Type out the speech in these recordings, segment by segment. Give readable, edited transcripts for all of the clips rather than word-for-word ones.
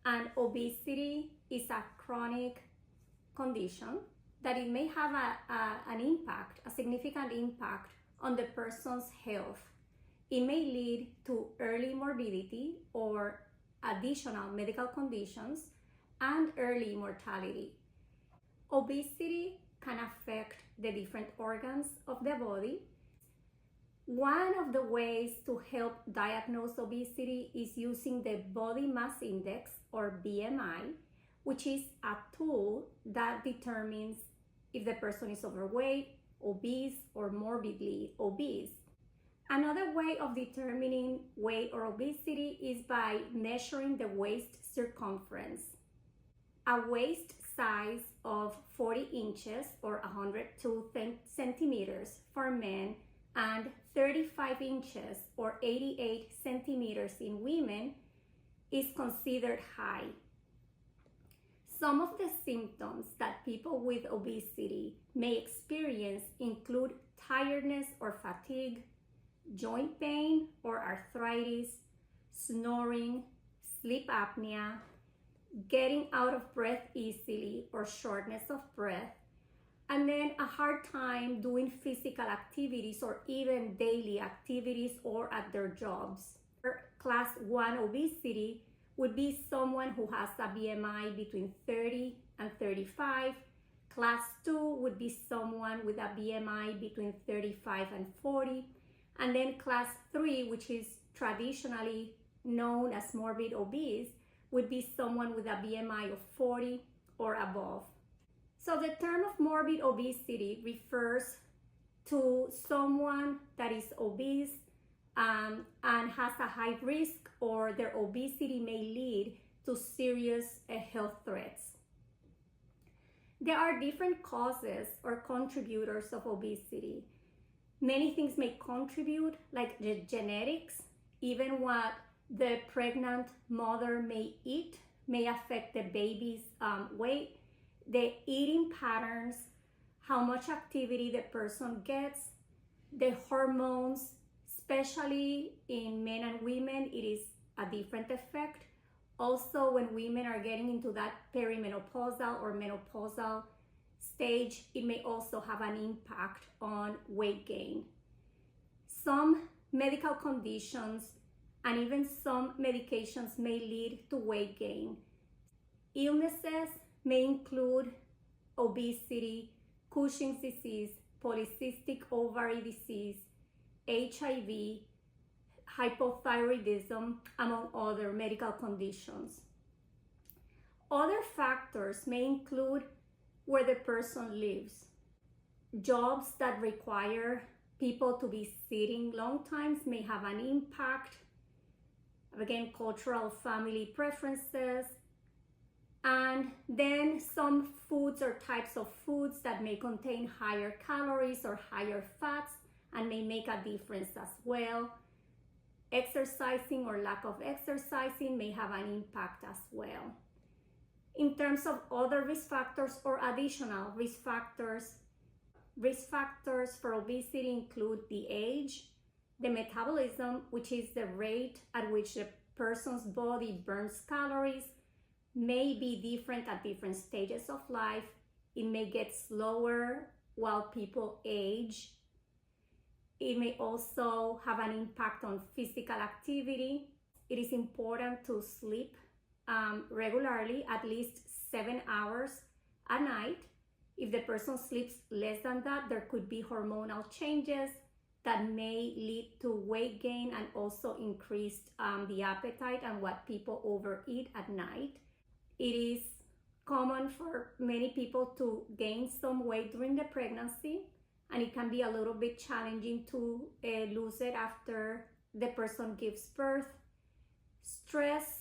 And obesity is a chronic condition that it may have an impact, a significant impact on the person's health. It may lead to early morbidity or additional medical conditions and early mortality. Obesity can affect the different organs of the body. One of the ways to help diagnose obesity is using the body mass index, or BMI, which is a tool that determines if the person is overweight, obese, or morbidly obese. Another way of determining weight or obesity is by measuring the waist circumference. A waist size of 40 inches or 102 centimeters for men and 35 inches or 88 centimeters in women is considered high. Some of the symptoms that people with obesity may experience include tiredness or fatigue, joint pain or arthritis, snoring, sleep apnea, getting out of breath easily or shortness of breath, and then a hard time doing physical activities or even daily activities or at their jobs. Class 1 obesity would be someone who has a BMI between 30 and 35. Class 2 would be someone with a BMI between 35 and 40. And then class 3, which is traditionally known as morbid obese, would be someone with a BMI of 40 or above. So the term of morbid obesity refers to someone that is obese and has a high risk, or their obesity may lead to serious health threats. There are different causes or contributors of obesity. Many things may contribute, like the genetics. Even what the pregnant mother may eat may affect the baby's weight. The eating patterns, how much activity the person gets, the hormones, especially in men and women, it is a different effect. Also, when women are getting into that perimenopausal or menopausal stage, it may also have an impact on weight gain. Some medical conditions and even some medications may lead to weight gain. Illnesses may include obesity, Cushing's disease, polycystic ovary disease, HIV, hypothyroidism, among other medical conditions. Other factors may include where the person lives. Jobs that require people to be sitting long times may have an impact. Again, cultural family preferences. And then some foods or types of foods that may contain higher calories or higher fats and may make a difference as well. Exercising or lack of exercising may have an impact as well. In terms of other risk factors or additional risk factors for obesity include the age, the metabolism, which is the rate at which a person's body burns calories, may be different at different stages of life. It may get slower while people age. It may also have an impact on physical activity. It is important to sleep regularly, at least 7 hours a night. If the person sleeps less than that, there could be hormonal changes that may lead to weight gain and also increased the appetite and what people overeat at night. It is common for many people to gain some weight during the pregnancy, and it can be a little bit challenging to lose it after the person gives birth. Stress,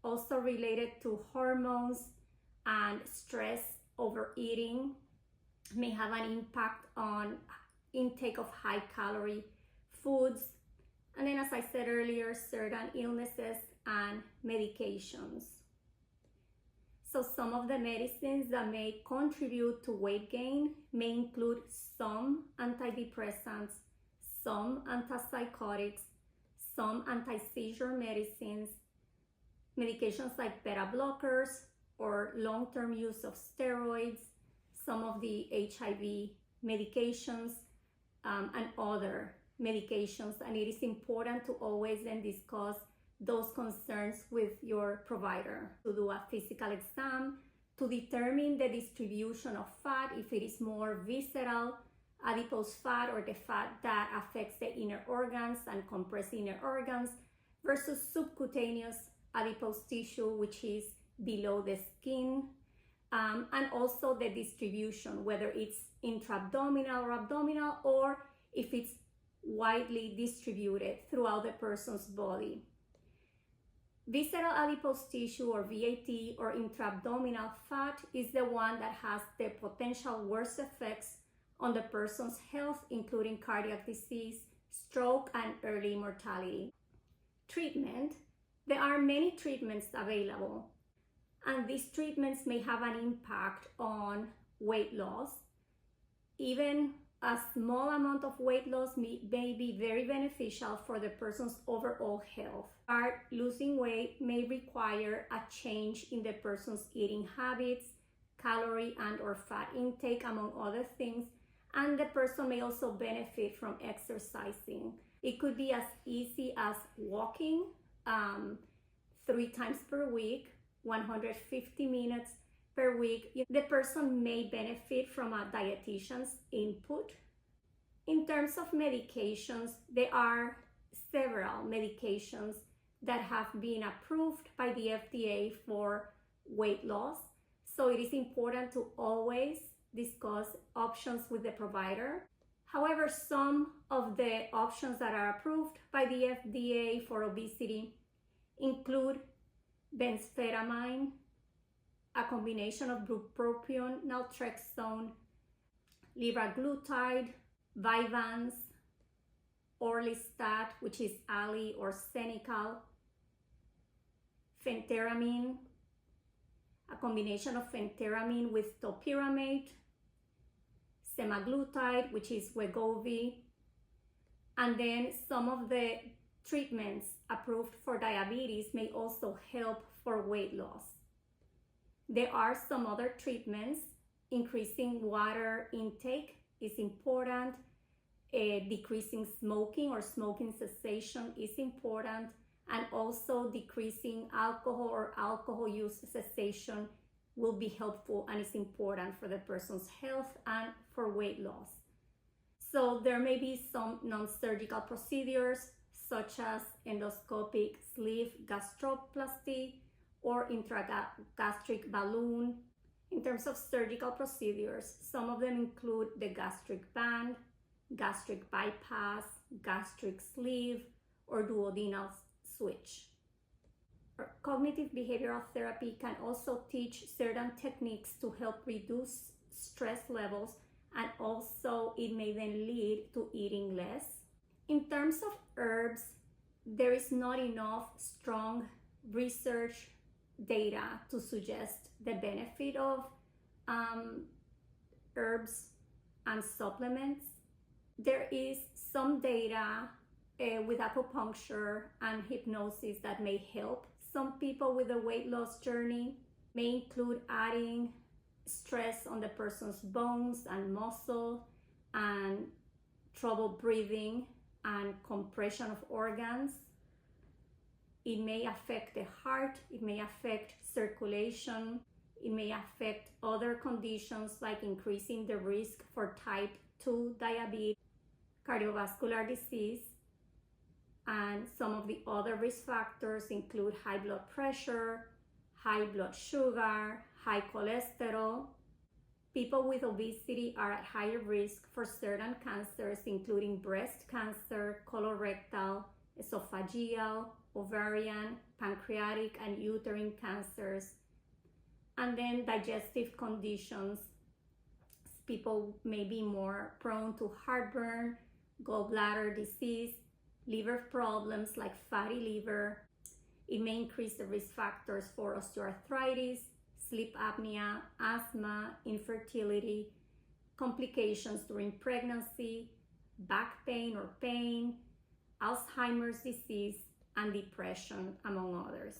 also related to hormones, and stress overeating may have an impact on intake of high calorie foods. And then, as I said earlier, certain illnesses and medications. So some of the medicines that may contribute to weight gain may include some antidepressants, some antipsychotics, some anti-seizure medicines, medications like beta blockers or long-term use of steroids, some of the HIV medications, and other medications. And it is important to always then discuss those concerns with your provider, to do a physical exam to determine the distribution of fat, if it is more visceral adipose fat or the fat that affects the inner organs and compress inner organs, versus subcutaneous adipose tissue, which is below the skin, and also the distribution, whether it's intra-abdominal or abdominal, or if it's widely distributed throughout the person's body. Visceral adipose tissue, or VAT, or intra-abdominal fat, is the one that has the potential worst effects on the person's health, including cardiac disease, stroke, and early mortality. Treatment. There are many treatments available, and these treatments may have an impact on weight loss. Even a small amount of weight loss may be very beneficial for the person's overall health. Losing weight may require a change in the person's eating habits, calorie and or fat intake, among other things, and the person may also benefit from exercising. It could be as easy as walking 3 times per week, 150 minutes per week. The person may benefit from a dietitian's input. In terms of medications, there are several medications that have been approved by the FDA for weight loss. So it is important to always discuss options with the provider. However, some of the options that are approved by the FDA for obesity include benspheramine, a combination of bupropion, naltrexone, liraglutide, Vyvanse, Orlistat, which is Ali or Senical, phentermine, a combination of phentermine with topiramate, semaglutide, which is Wegovy, and then some of the treatments approved for diabetes may also help for weight loss. There are some other treatments. Increasing water intake is important. Decreasing smoking or smoking cessation is important, and also decreasing alcohol or alcohol use cessation will be helpful and is important for the person's health and for weight loss. So there may be some non-surgical procedures such as endoscopic sleeve gastroplasty or intragastric balloon. In terms of surgical procedures, some of them include the gastric band, gastric bypass, gastric sleeve, or duodenal switch. Cognitive behavioral therapy can also teach certain techniques to help reduce stress levels, and also it may then lead to eating less. In terms of herbs, there is not enough strong research data to suggest the benefit of herbs and supplements. There is some data with acupuncture and hypnosis that may help some people with a weight loss journey. May include adding stress on the person's bones and muscle, and trouble breathing and compression of organs. It may affect the heart, it may affect circulation, it may affect other conditions like increasing the risk for type 2 diabetes, cardiovascular disease, and some of the other risk factors include high blood pressure, high blood sugar, high cholesterol. People with obesity are at higher risk for certain cancers, including breast cancer, colorectal, esophageal, ovarian, pancreatic, and uterine cancers. And then digestive conditions. People may be more prone to heartburn, gallbladder disease, liver problems like fatty liver. It may increase the risk factors for osteoarthritis, sleep apnea, asthma, infertility, complications during pregnancy, back pain or pain, Alzheimer's disease, and depression, among others.